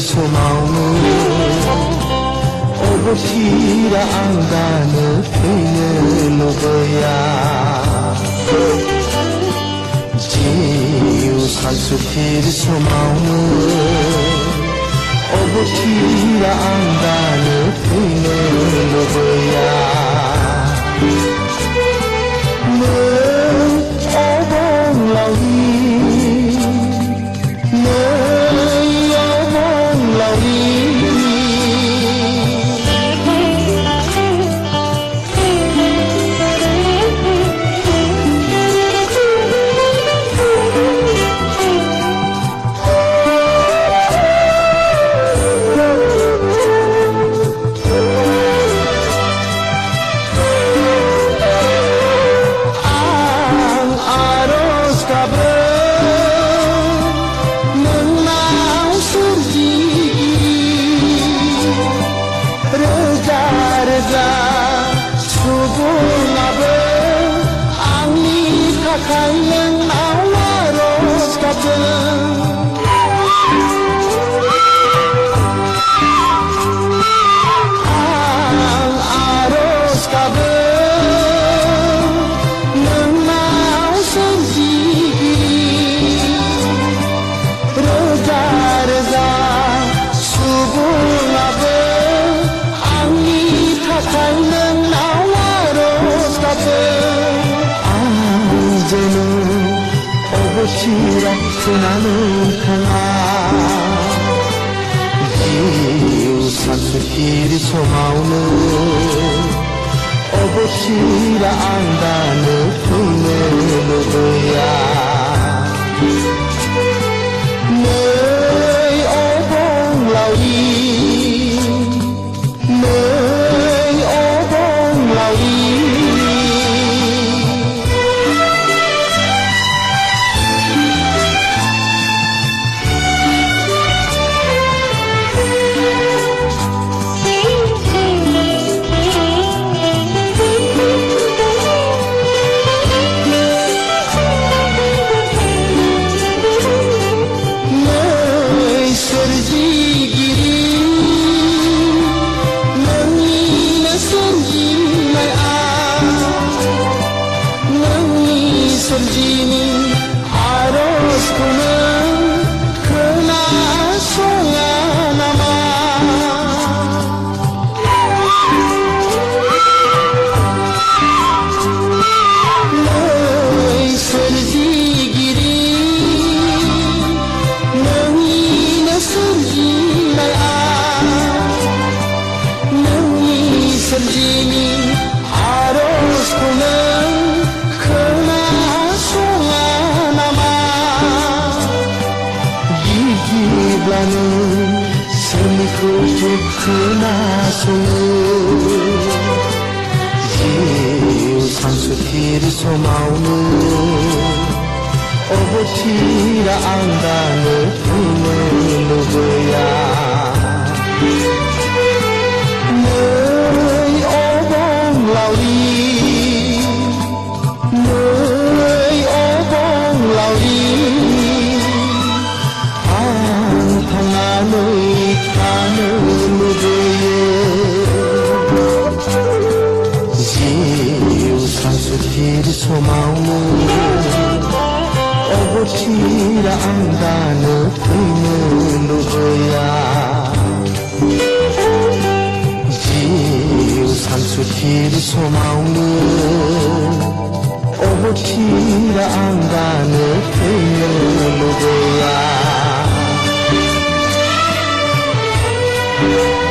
소마움은 오버시라 안가는 페이는 누구야 지우산수길 소마움은 오버시라 안가는 페이는 누구야 넌 오봉라위 Kayang awaros kadang ang aros kadang nang mau sendiri reda-reda subuh labe angin kayang awaros kadang 오보시라 나는 강아 지우산수길이 소마우는 오보시라 안가는 풍의 누구야 너의 오봉라위 너의 오봉라위 Serjini aros kunang kena songan nama Loi serjigiri nangina serjinai nangi serjini aros kunang Gibla는 semiko kena sungguh 지우산수길이 소마우는 오보시라 안가는 풍의 누구야 너의 오봉라위 너의 오봉라위 너의 가는 누구예 지우산수길이 소마우는 오보시라 안가는 풍의 누구야 지우산수길이 소마우는 오보시라 안가는 풍의 नुगोया